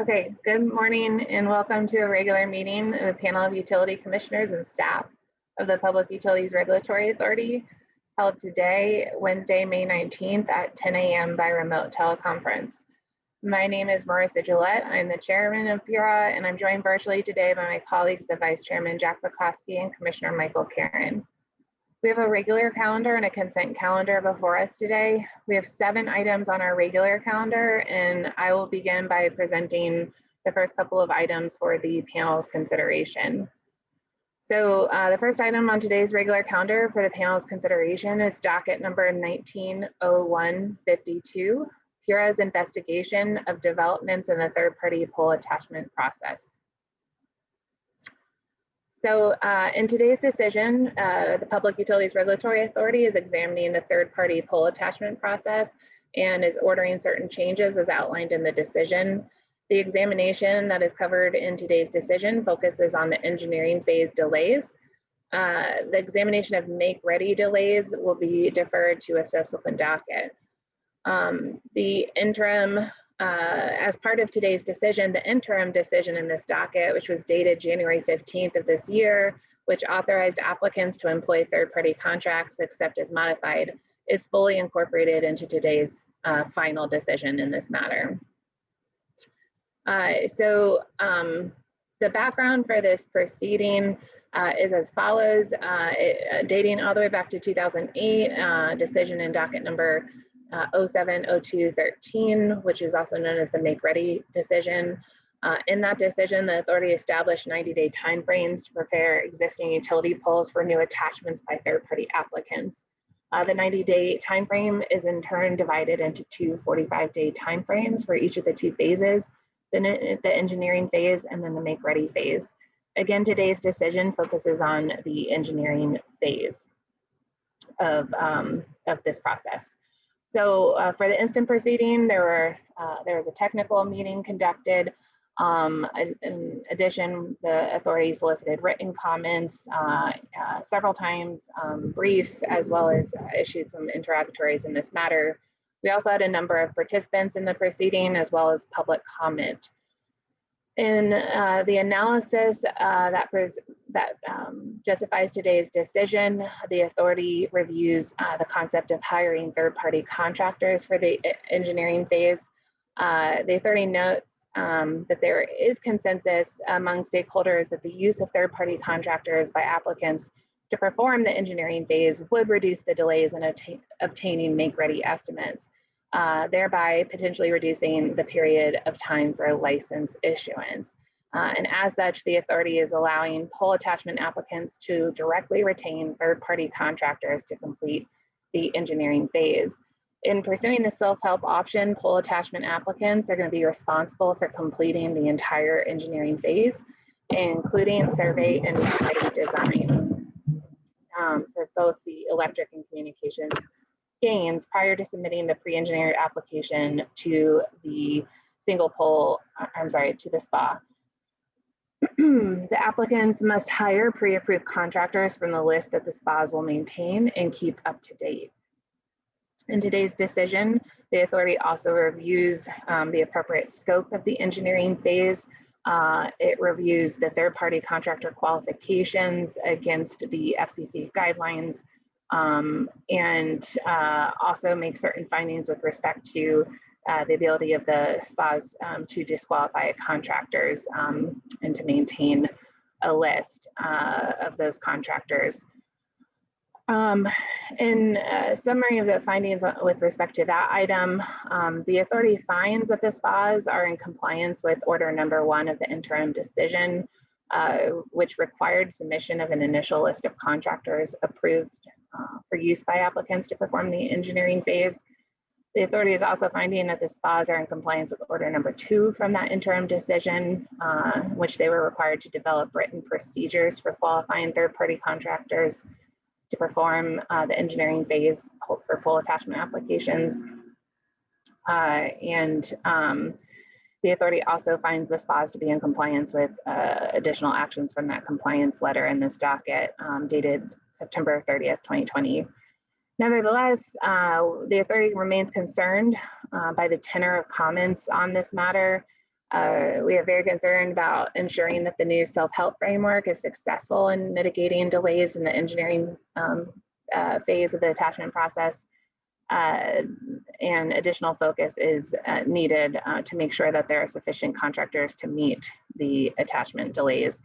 Okay, good morning and welcome to a regular meeting of the panel of utility commissioners and staff of the Public Utilities Regulatory Authority, held today, Wednesday, May 19th at 10 a.m. by remote teleconference. My name is Marissa Gillette. I'm the chairman of PURA, and I'm joined virtually today by my colleagues, the Vice Chairman Jack Bukowski and Commissioner Michael Karen. We have a regular calendar and a consent calendar before us today. We have 7 items on our regular calendar, and I will begin by presenting the first couple of items for the panel's consideration. So the first item on today's regular calendar for the panel's consideration is docket number 190152, PURA's investigation of developments in the third-party poll attachment process. So in today's decision, the Public Utilities Regulatory Authority is examining the third-party poll attachment process and is ordering certain changes as outlined in the decision. The examination that is covered in today's decision focuses on the engineering phase delays. The examination of make-ready delays will be deferred to a subsequent docket. The interim as part of today's decision, the interim decision in this docket, which was dated January 15th of this year, which authorized applicants to employ third-party contracts except as modified, is fully incorporated into today's final decision in this matter. The background for this proceeding is as follows, dating all the way back to 2008, decision in docket number 070213, which is also known as the Make Ready decision. In that decision, the authority established 90-day timeframes to prepare existing utility poles for new attachments by third-party applicants. The 90-day timeframe is in turn divided into 2 45-day timeframes for each of the 2 phases, the engineering phase and then the Make Ready phase. Again, today's decision focuses on the engineering phase of this process. So for the instant proceeding, there was a technical meeting conducted. In addition, the authority solicited written comments several times, briefs, as well as issued some interrogatories in this matter. We also had a number of participants in the proceeding, as well as public comment. In the analysis that justifies today's decision, the authority reviews the concept of hiring third-party contractors for the engineering phase. The authority notes that there is consensus among stakeholders that the use of third-party contractors by applicants to perform the engineering phase would reduce the delays in obtaining make-ready estimates, thereby potentially reducing the period of time for license issuance. And as such, the authority is allowing poll attachment applicants to directly retain third-party contractors to complete the engineering phase. In pursuing the self-help option, poll attachment applicants are going to be responsible for completing the entire engineering phase, including survey and design for both the electric and communications gains prior to submitting the pre-engineered application to the to the SPA. The applicants must hire pre-approved contractors from the list that the SPAs will maintain and keep up to date. In today's decision, the authority also reviews the appropriate scope of the engineering phase. It reviews the third-party contractor qualifications against the FCC guidelines, and also make certain findings with respect to the ability of the SPAs to disqualify contractors and to maintain a list of those contractors. In summary of the findings with respect to that item, the authority finds that the SPAs are in compliance with order number 1 of the interim decision, which required submission of an initial list of contractors approved for use by applicants to perform the engineering phase. The authority is also finding that the SPAs are in compliance with order number 2 from that interim decision, which they were required to develop written procedures for qualifying third-party contractors to perform the engineering phase for poll attachment applications. The authority also finds the SPAs to be in compliance with additional actions from that compliance letter in this docket dated September 30th, 2020. Nevertheless, the authority remains concerned by the tenor of comments on this matter. We are very concerned about ensuring that the new self-help framework is successful in mitigating delays in the engineering phase of the attachment process. And additional focus is needed to make sure that there are sufficient contractors to meet the attachment delays.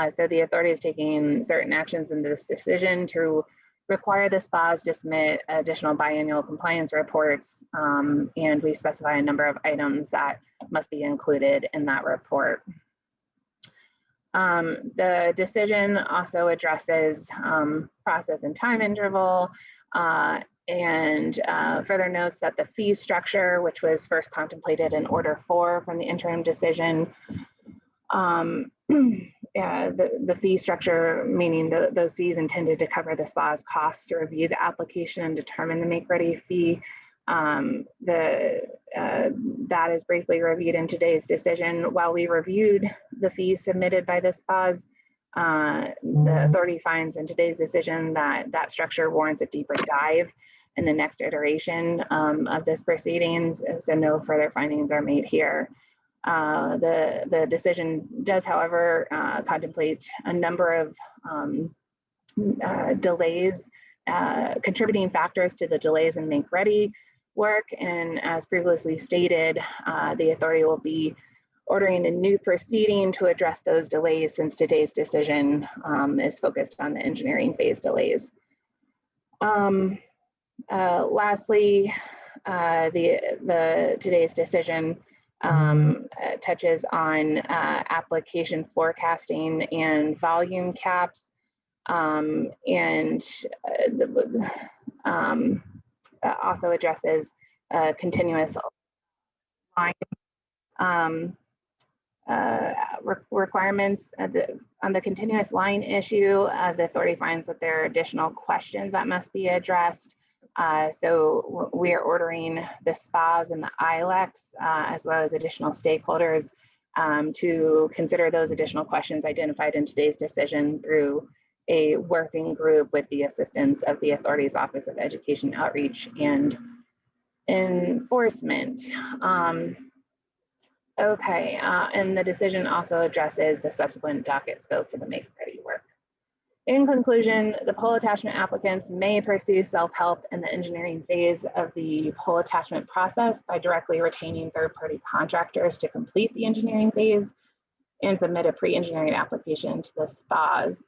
So the authority is taking certain actions in this decision to require the spas to submit additional biannual compliance reports, and we specify a number of items that must be included in that report. The decision also addresses process and time interval, and further notes that the fee structure, which was first contemplated in Order 4 from the interim decision, the fee structure, meaning those fees intended to cover the SPA's costs to review the application and determine the make-ready fee. That is briefly reviewed in today's decision. While we reviewed the fees submitted by the SPAs, the authority finds in today's decision that that structure warrants a deeper dive in the next iteration of this proceedings, so no further findings are made here. The decision does, however, contemplate a number of delays, contributing factors to the delays in make-ready work, and as previously stated, the authority will be ordering a new proceeding to address those delays, since today's decision is focused on the engineering phase delays. Lastly, today's decision touches on application forecasting and volume caps, and also addresses continuous line requirements. On the continuous line issue, the authority finds that there are additional questions that must be addressed. So we are ordering the SPAs and the ILECs, as well as additional stakeholders, to consider those additional questions identified in today's decision through a working group with the assistance of the authority's Office of Education Outreach and Enforcement. And the decision also addresses the subsequent docket scope for the make-ready work. In conclusion, the pole attachment applicants may pursue self-help in the engineering phase of the pole attachment process by directly retaining third-party contractors to complete the engineering phase and submit a pre-engineering application to the SPAs.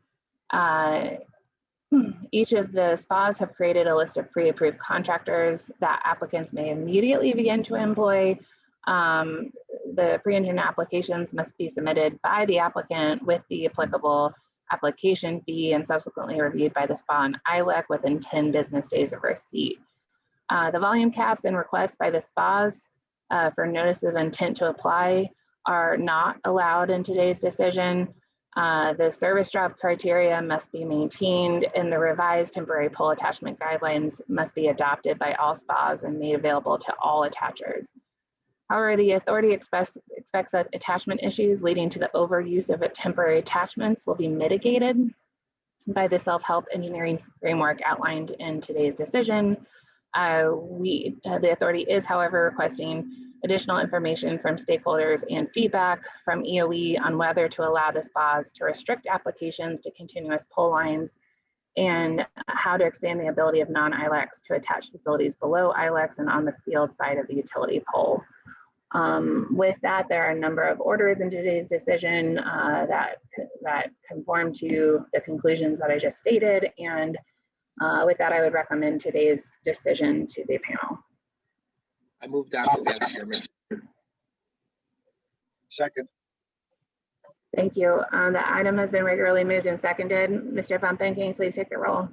Each of the SPAs have created a list of pre-approved contractors that applicants may immediately begin to employ. The pre-engineering applications must be submitted by the applicant with the applicable application fee and subsequently reviewed by the SPA and ILEC within 10 business days of receipt. The volume caps and requests by the SPAs for notice of intent to apply are not allowed in today's decision. The service job criteria must be maintained, and the revised temporary pole attachment guidelines must be adopted by all SPAs and made available to all attachers. However, the authority expects that attachment issues leading to the overuse of temporary attachments will be mitigated by the self-help engineering framework outlined in today's decision. The authority is, however, requesting additional information from stakeholders and feedback from EOE on whether to allow the SPAs to restrict applications to continuous pole lines and how to expand the ability of non-ILECs to attach facilities below ILECs and on the field side of the utility pole. With that, there are a number of orders in today's decision that conform to the conclusions that I just stated. And with that, I would recommend today's decision to the panel. I move adoption, Madam Chairman. Second. Thank you. The item has been regularly moved and seconded. Mr. Bumping, can you please take the roll?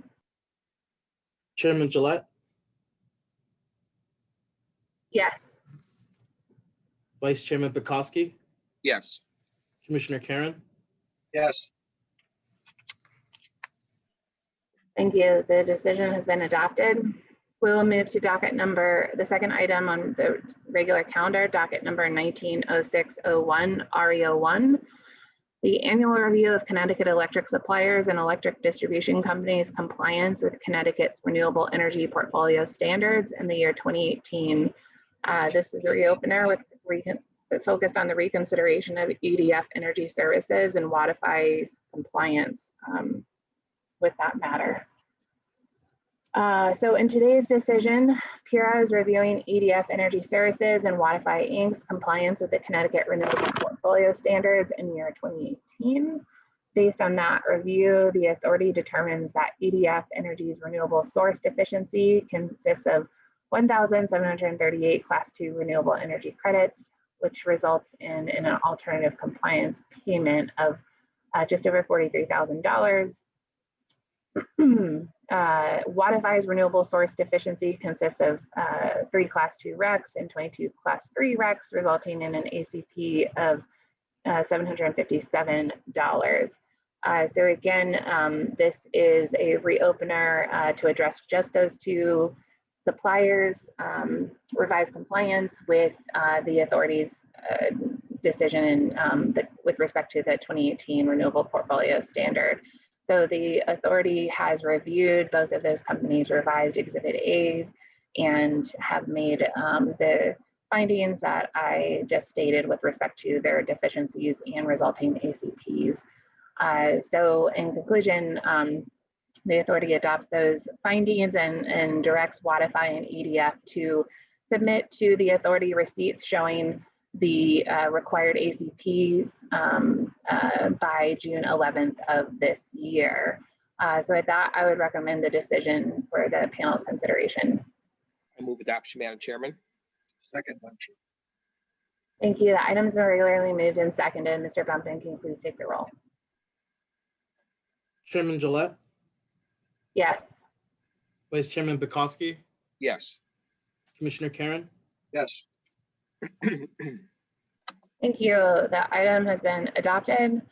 Chairman Gillette, Yes. Vice Chairman Bukowski, Yes. Commissioner Karen, Yes. Thank you. The decision has been adopted. We'll move to docket number, the second item on the regular calendar, docket number 190601, RE01. The annual review of Connecticut electric suppliers and electric distribution companies' compliance with Connecticut's renewable energy portfolio standards in the year 2018. This is a reopener with focused on the reconsideration of EDF Energy Services and Wadify's compliance with that matter. So in today's decision, PURA is reviewing EDF Energy Services and Wadify Inc.'s compliance with the Connecticut Renewable Portfolio Standards in year 2018. Based on that review, the authority determines that EDF Energy's renewable source deficiency consists of 1,738 Class 2 renewable energy credits, which results in an alternative compliance payment of just over $43,000. Wadify's renewable source deficiency consists of 3 Class 2 RECs and 22 Class 3 RECs, resulting in an ACP of $757. So again, this is a reopener to address just those 2 suppliers, revise compliance with the authority's decision with respect to the 2018 Renewable Portfolio Standard. So the authority has reviewed both of those companies' revised Exhibit A's and have made the findings that I just stated with respect to their deficiencies and resulting ACPs. So in conclusion, the authority adopts those findings and directs Wadify and EDF to submit to the authority receipts showing the required ACPs by June 11th of this year. So with that, I would recommend the decision for the panel's consideration. I move adoption, Madam Chairman. Second, Madam Chair. Thank you. The item's been regularly moved and seconded. Mr. Bumpin, can you please take the roll? Chairman Gillette, Yes. Vice Chairman Bukowski, Yes. Commissioner Karen, Yes. Thank you. The item has been adopted.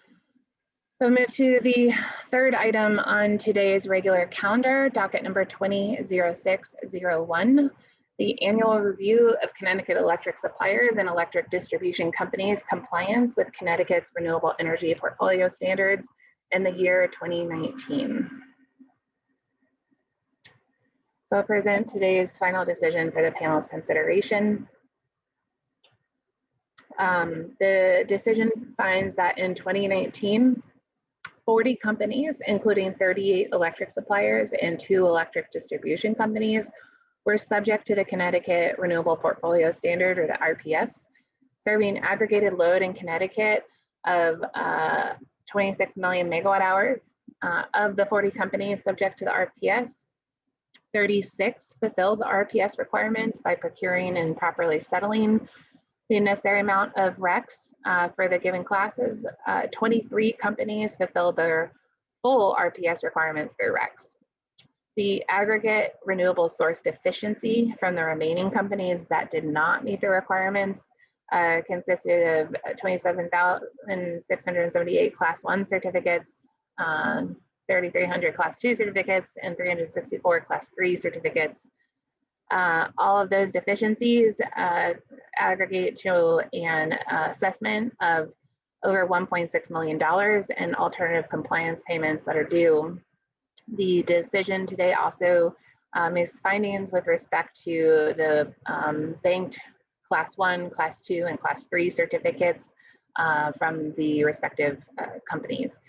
So move to the third item on today's regular calendar, docket number 200601, the annual review of Connecticut electric suppliers and electric distribution companies' compliance with Connecticut's renewable energy portfolio standards in the year 2019. So I'll present today's final decision for the panel's consideration. The decision finds that in 2019, 40 companies, including 38 electric suppliers and 2 electric distribution companies, were subject to the Connecticut Renewable Portfolio Standard, or the RPS, serving aggregated load in Connecticut of 26 million megawatt hours. Of the 40 companies subject to the RPS, 36 fulfilled the RPS requirements by procuring and properly settling the necessary amount of RECs for the given classes. 23 companies fulfilled their full RPS requirements through RECs. The aggregate renewable source deficiency from the remaining companies that did not meet the requirements consisted of 27,678 Class 1 certificates, 3,300 Class 2 certificates, and 364 Class 3 certificates. All of those deficiencies aggregate to an assessment of over $1.6 million in alternative compliance payments that are due. The decision today also makes findings with respect to the banked Class 1, Class 2, and Class 3 certificates from the respective companies.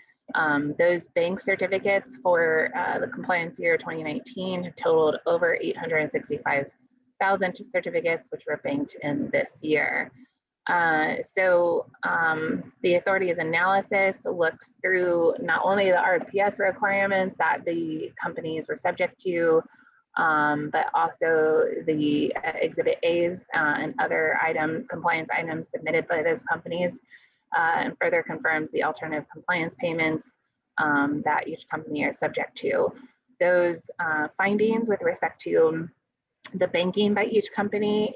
Those bank certificates for the compliance year 2019 totaled over 865,000 certificates, which were banked in this year. So the authority's analysis looks through not only the RPS requirements that the companies were subject to, but also the Exhibit A's and other compliance items submitted by those companies, and further confirms the alternative compliance payments that each company is subject to. Those findings with respect to the banking by each company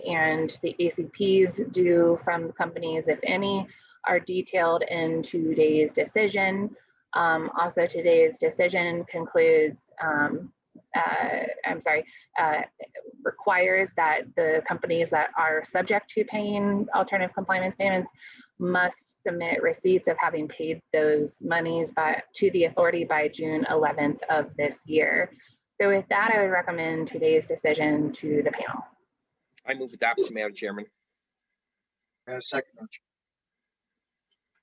and the ACPs due from companies, if any, are detailed in today's decision. Also, today's decision concludes, requires that the companies that are subject to paying alternative compliance payments must submit receipts of having paid those monies to the authority by June 11th of this year. So with that, I would recommend today's decision to the panel. I move adoption, Madam Chairman. Second motion.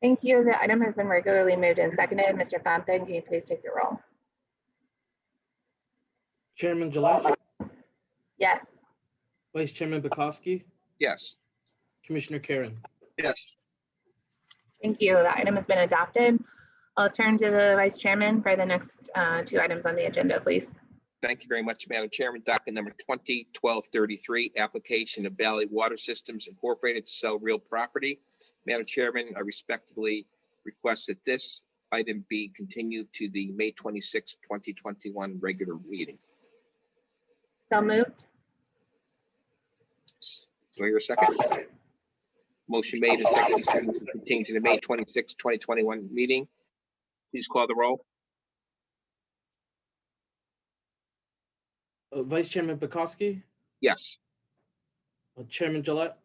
Thank you. The item has been regularly moved and seconded. Mr. Fountain, can you please take the roll? Chairman Gillette, Yes. Vice Chairman Bukowski, Yes. Commissioner Karen. Yes. Thank you. The item has been adopted. I'll turn to the Vice Chairman for the next two items on the agenda, please. Thank you very much, Madam Chairman. Docket number 20-1233, application of Valley Water Systems Incorporated to sell real property. Madam Chairman, I respectfully request that this item be continued to the May 26, 2021 regular meeting. So moved. Do I hear a second? Motion made and seconded to continue to the May 26, 2021 meeting. Please call the roll. Vice Chairman Bukowski, Yes. Chairman Gillette,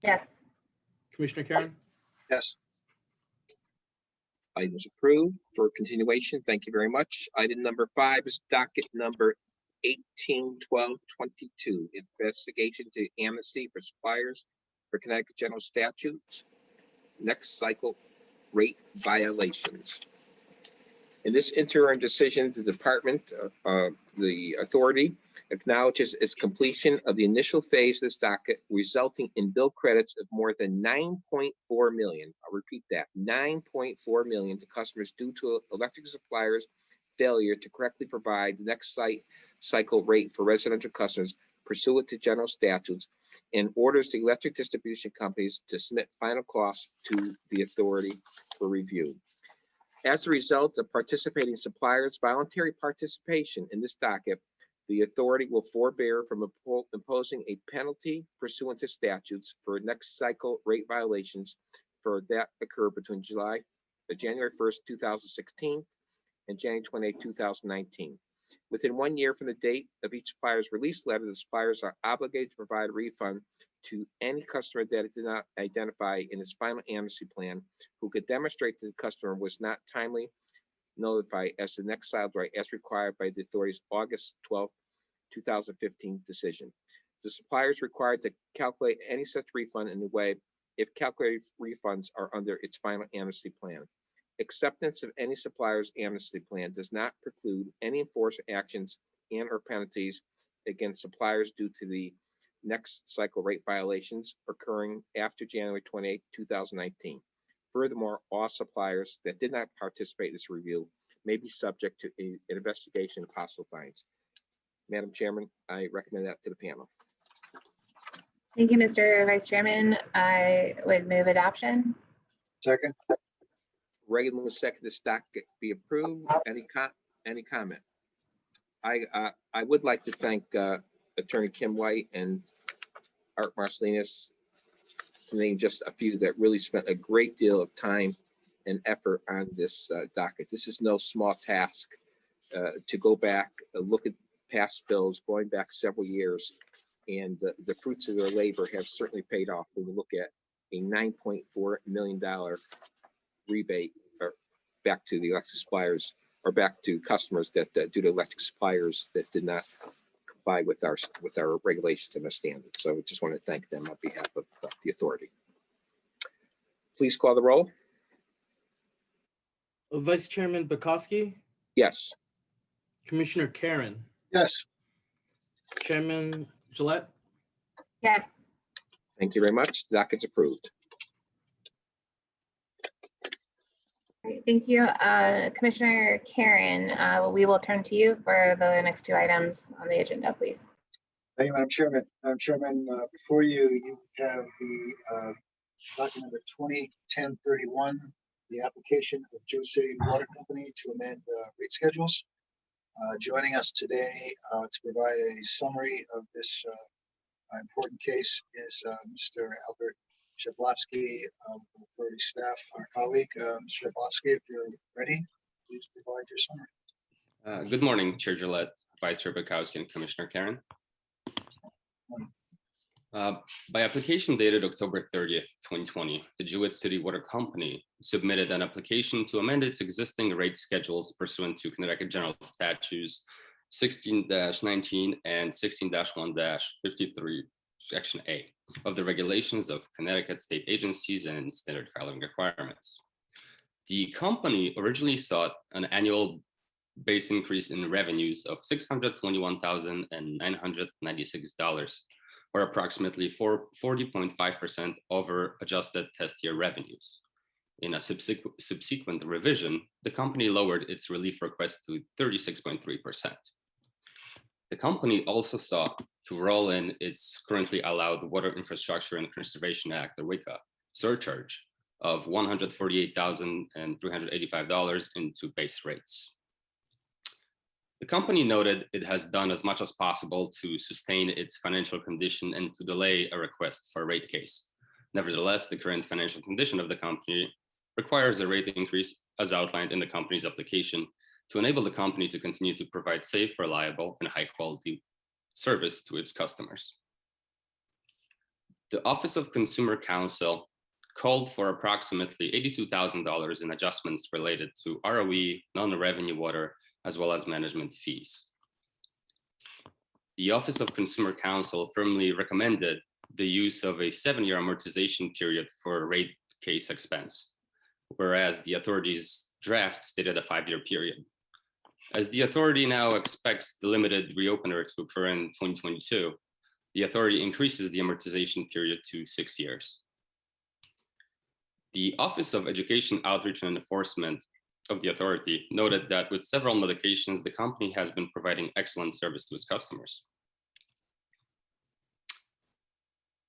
Yes. Commissioner Karen. Yes. Items approved for continuation. Thank you very much. Item number 5 is docket number 18-1222, investigation to amnesty for suppliers for Connecticut General Statutes, next cycle rate violations. In this interim decision, the department, the authority acknowledges its completion of the initial phase of this docket, resulting in bill credits of more than $9.4 million. I'll repeat that, $9.4 million to customers due to electric suppliers' failure to correctly provide the next cycle rate for residential customers pursuant to general statutes, and orders the electric distribution companies to submit final costs to the authority for review. As a result of participating suppliers' voluntary participation in this docket, the authority will forbear from imposing a penalty pursuant to statutes for next cycle rate violations for that occur between January 1st, 2016 and January 28, 2019. Within 1 year from the date of each supplier's release letter, the suppliers are obligated to provide a refund to any customer that it did not identify in its final amnesty plan, who could demonstrate that the customer was not timely notified as to the next cycle rate as required by the authority's August 12, 2015 decision. The supplier is required to calculate any such refund in a way if calculated refunds are under its final amnesty plan. Acceptance of any supplier's amnesty plan does not preclude any enforcement actions and or penalties against suppliers due to the next cycle rate violations occurring after January 28, 2019. Furthermore, all suppliers that did not participate in this review may be subject to an investigation of possible fines. Madam Chairman, I recommend that to the panel. Thank you, Mr. Vice Chairman. I would move adoption. Second. Regularly second, this docket be approved. Any comment? I would like to thank Attorney Kim White and Art Marcelinas, to name just a few, that really spent a great deal of time and effort on this docket. This is no small task to go back, look at past bills going back several years, and the fruits of their labor have certainly paid off when we look at a $9.4 million rebate back to the electric suppliers, or back to customers that due to electric suppliers that did not comply with our regulations and our standards. So I just want to thank them on behalf of the authority. Please call the roll. Vice Chairman Bukowski, Yes. Commissioner Karen, Yes. Chairman Gillette, Yes. Thank you very much. The docket's approved. Great, thank you. Commissioner Karen, we will turn to you for the next two items on the agenda, please. Thank you, Madam Chairman. Madam Chairman, before you have the document number 20-1031, the application of Joe City Water Company to amend rate schedules. Joining us today to provide a summary of this important case is Mr. Albert Shablowski, authority staff, our colleague. Mr. Shablowski, if you're ready, please provide your summary. Good morning, Chair Gillette, Vice Chair Bukowski, and Commissioner Karen. By application dated October 30th, 2020, the Jewett City Water Company submitted an application to amend its existing rate schedules pursuant to Connecticut General Statutes 16-19 and 16-1-53, Section A of the regulations of Connecticut state agencies and standard filing requirements. The company originally sought an annual base increase in revenues of $621,996, or approximately 40.5% over adjusted test year revenues. In a subsequent revision, the company lowered its relief request to 36.3%. The company also sought to roll in its currently allowed Water Infrastructure and Conservation Act, the WICA, surcharge of $148,385 into base rates. The company noted it has done as much as possible to sustain its financial condition and to delay a request for a rate case. Nevertheless, the current financial condition of the company requires a rate increase as outlined in the company's application to enable the company to continue to provide safe, reliable, and high quality service to its customers. The Office of Consumer Counsel called for approximately $82,000 in adjustments related to ROE, non-revenue water, as well as management fees. The Office of Consumer Counsel firmly recommended the use of a 7-year amortization period for rate case expense, whereas the authority's draft stated a 5-year period. As the authority now expects the limited reopener to occur in 2022, the authority increases the amortization period to 6 years. The Office of Education Outreach and Enforcement of the authority noted that with several medications, the company has been providing excellent service to its customers.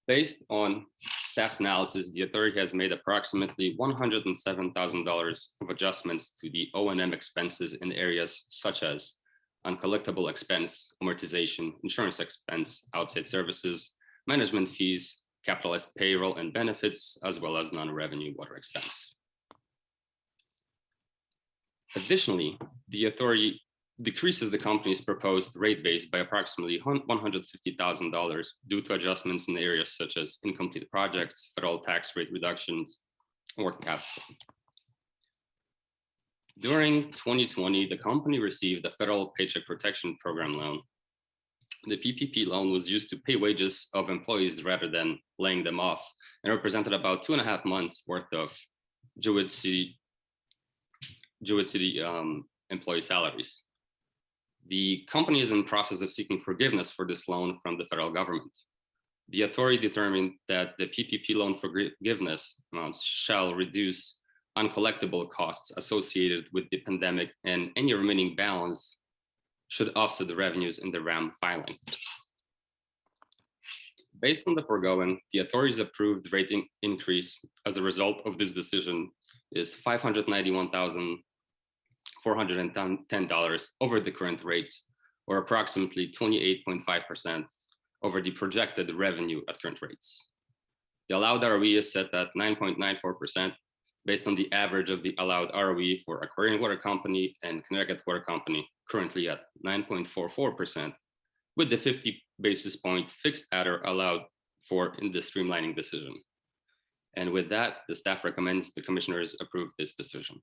Based on staff's analysis, the authority has made approximately $107,000 of adjustments to the O&M expenses in areas such as uncollectible expense, amortization, insurance expense, outside services, management fees, capitalized payroll and benefits, as well as non-revenue water expense. Additionally, the authority decreases the company's proposed rate base by approximately $150,000 due to adjustments in areas such as incomplete projects, federal tax rate reductions, and working capital. During 2020, the company received a federal Paycheck Protection Program loan. The PPP loan was used to pay wages of employees rather than laying them off, and represented about 2.5 months worth of Jewett City employee salaries. The company is in the process of seeking forgiveness for this loan from the federal government. The authority determined that the PPP loan forgiveness amounts shall reduce uncollectible costs associated with the pandemic, and any remaining balance should offset the revenues in the RAM filing. Based on the foregoing, the authority's approved rate increase as a result of this decision is $591,410 over the current rates, or approximately 28.5% over the projected revenue at current rates. The allowed ROE is set at 9.94% based on the average of the allowed ROE for Aquarian Water Company and Connecticut Water Company, currently at 9.44%, with the 50 basis point fixed adder allowed for in the streamlining decision. And with that, the staff recommends the commissioners approve this decision.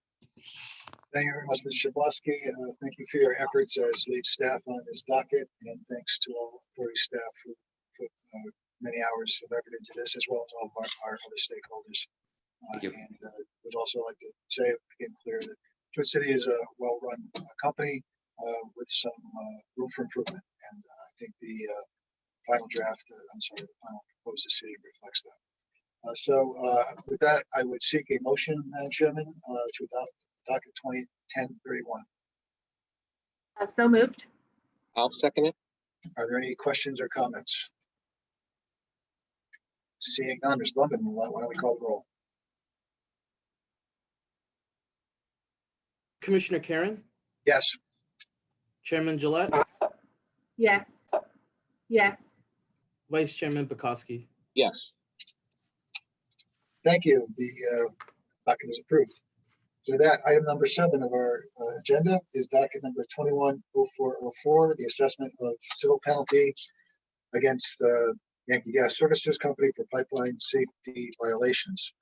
Thank you very much, Mr. Shabowski. Thank you for your efforts as lead staff on this docket, and thanks to all authority staff who put many hours of effort into this, as well as all of our other stakeholders. And would also like to say, again, clear that Jewett City is a well-run company with some room for improvement. And I think the final draft, the final proposed decision reflects that. With that, I would seek a motion, Madam Chairman, to adopt docket 2010-31. So moved. I'll second it. Are there any questions or comments? Seeing none, Ms. Blunden, why don't we call the roll? Commissioner Karen, Yes. Chairman Gillette, Yes. Yes. Vice Chairman Bukowski. Yes. Thank you. The docket is approved. So that, item number 7 of our agenda is docket number 210404, the assessment of civil penalty against Yankee Gas Services Company for pipeline safety violations.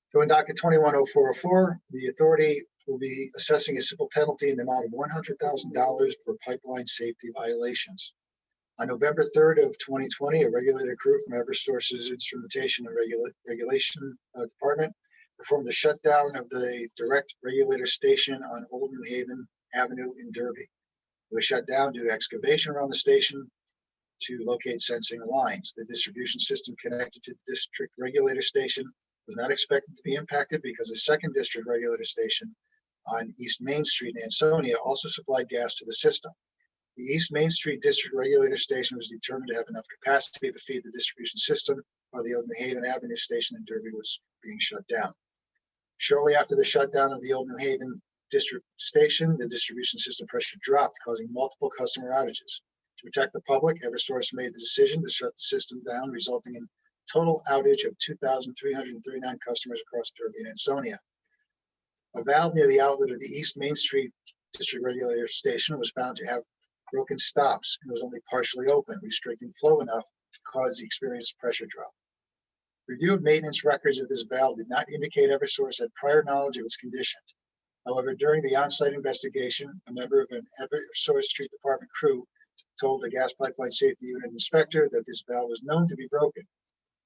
So in docket 210404, the authority will be assessing a civil penalty in the amount of $100,000 for pipeline safety violations. On November 3rd of 2020, a regulated crew from Eversource's Instrumentation and Regulation Department performed the shutdown of the direct regulator station on Old New Haven Avenue in Derby. It was shut down due to excavation around the station to locate sensing lines. The distribution system connected to the district regulator station was not expected to be impacted because a second district regulator station on East Main Street in Ansonia also supplied gas to the system. The East Main Street district regulator station was determined to have enough capacity to feed the distribution system while the Old New Haven Avenue station in Derby was being shut down. Shortly after the shutdown of the Old New Haven district station, the distribution system pressure dropped, causing multiple customer outages. To protect the public, Eversource made the decision to shut the system down, resulting in total outage of 2,339 customers across Derby and Ansonia. A valve near the outlet of the East Main Street district regulator station was found to have broken stops and was only partially open, restricting flow enough to cause the experienced pressure drop. Review of maintenance records of this valve did not indicate Eversource had prior knowledge of its condition. However, during the on-site investigation, a member of an Eversource Street Department crew told the Gas Pipeline Safety Unit inspector that this valve was known to be broken.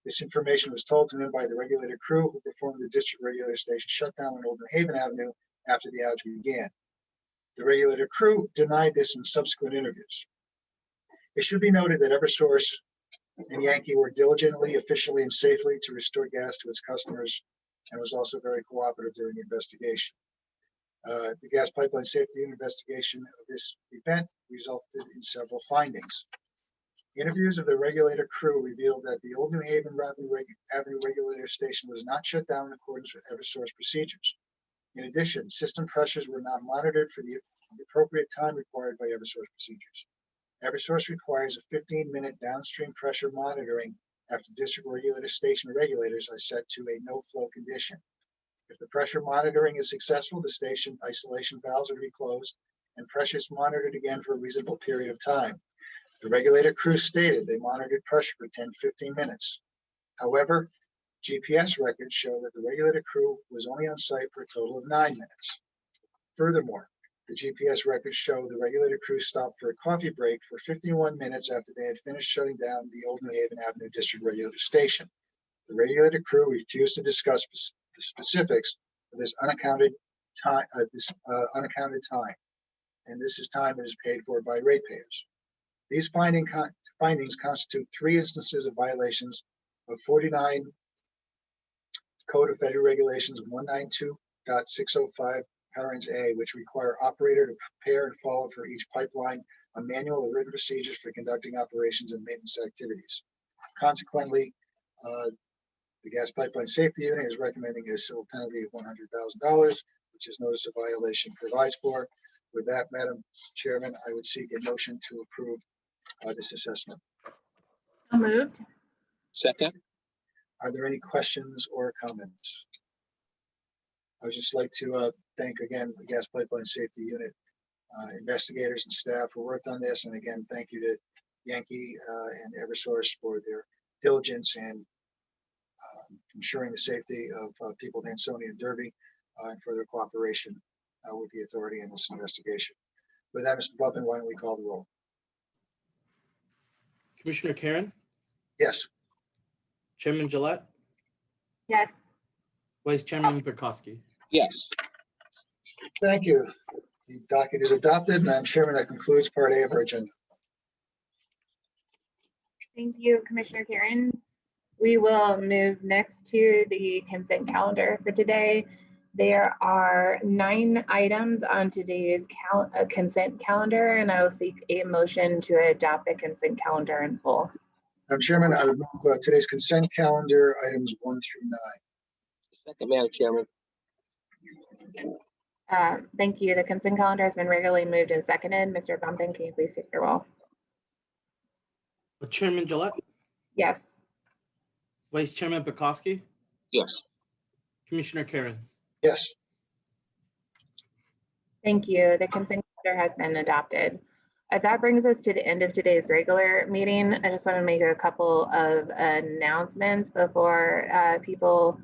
This information was told to him by the regulated crew who performed the district regulator station shutdown on Old New Haven Avenue after the outage began. The regulated crew denied this in subsequent interviews. It should be noted that Eversource and Yankee worked diligently, efficiently, and safely to restore gas to its customers and was also very cooperative during the investigation. The Gas Pipeline Safety Unit investigation of this event resulted in several findings. Interviews of the regulator crew revealed that the Old New Haven Avenue regulator station was not shut down in accordance with Eversource procedures. In addition, system pressures were not monitored for the appropriate time required by Eversource procedures. Eversource requires a 15-minute downstream pressure monitoring after district regulator station regulators are set to a no-flow condition. If the pressure monitoring is successful, the station isolation valves are to be closed and pressure is monitored again for a reasonable period of time. The regulator crew stated they monitored pressure for 10 to 15 minutes. However, GPS records show that the regulator crew was only on site for a total of 9 minutes. Furthermore, the GPS records show the regulator crew stopped for a coffee break for 51 minutes after they had finished shutting down the Old New Haven Avenue district regulator station. The regulator crew refused to discuss the specifics of this unaccounted time, and this is time that is paid for by ratepayers. These findings constitute 3 instances of violations of 49 Code of Federal Regulations 192.605 parens A, which require operator to prepare and follow for each pipeline a manual of written procedures for conducting operations and maintenance activities. Consequently, the Gas Pipeline Safety Unit is recommending a civil penalty of $100,000, which is notice of violation provides for. With that, Madam Chairman, I would seek a motion to approve this assessment. So moved. Second. Are there any questions or comments? I would just like to thank again the Gas Pipeline Safety Unit investigators and staff who worked on this. And again, thank you to Yankee and Eversource for their diligence and ensuring the safety of people in Ansonia and Derby and for their cooperation with the authority in this investigation. With that, Mr. Bubman, why don't we call the roll? Commissioner Karen, Yes. Chairman Gillette, Yes. Vice Chairman Bukowski. Yes. Thank you. The docket is adopted. Madam Chairman, that concludes Part A of our agenda. Thank you, Commissioner Karen. We will move next to the consent calendar for today. There are 9 items on today's consent calendar, and I will seek a motion to adopt the consent calendar in full. Madam Chairman, I would move today's consent calendar items 1 through 9. Second, Madam Chairman. Thank you. The consent calendar has been regularly moved and seconded. Mr. Bumpin, can you please take the roll? Chairman Gillette, Yes. Vice Chairman Bukowski, Yes. Commissioner Karen. Yes. Thank you. The consent calendar has been adopted. That brings us to the end of today's regular meeting. I just want to make a couple of announcements before people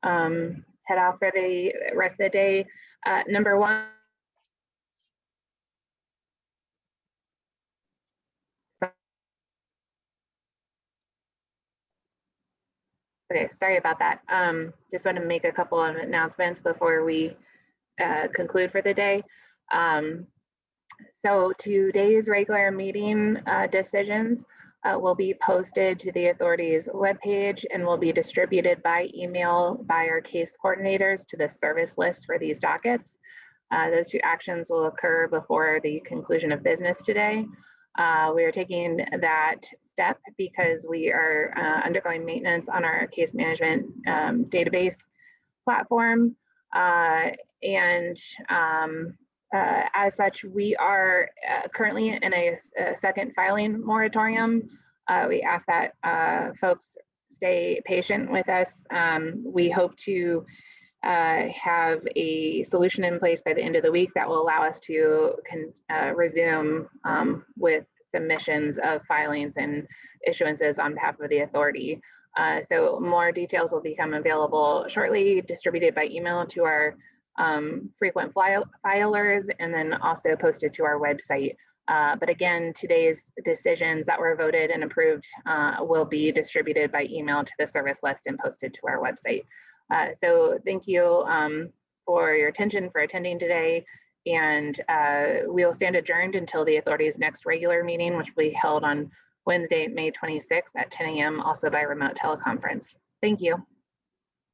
head off for the rest of the day. Number one, okay, sorry about that. Just want to make a couple of announcements before we conclude for the day. So today's regular meeting decisions will be posted to the authority's webpage and will be distributed by email by our case coordinators to the service list for these dockets. Those two actions will occur before the conclusion of business today. We are taking that step because we are undergoing maintenance on our case management database platform. As such, we are currently in a second filing moratorium. We ask that folks stay patient with us. We hope to have a solution in place by the end of the week that will allow us to resume with submissions of filings and issuances on behalf of the authority. So more details will become available shortly, distributed by email to our frequent filers, and then also posted to our website. But again, today's decisions that were voted and approved will be distributed by email to the service list and posted to our website. So thank you for your attention, for attending today, and we will stand adjourned until the authority's next regular meeting, which will be held on Wednesday, May 26th at 10 a.m., also by remote teleconference. Thank you.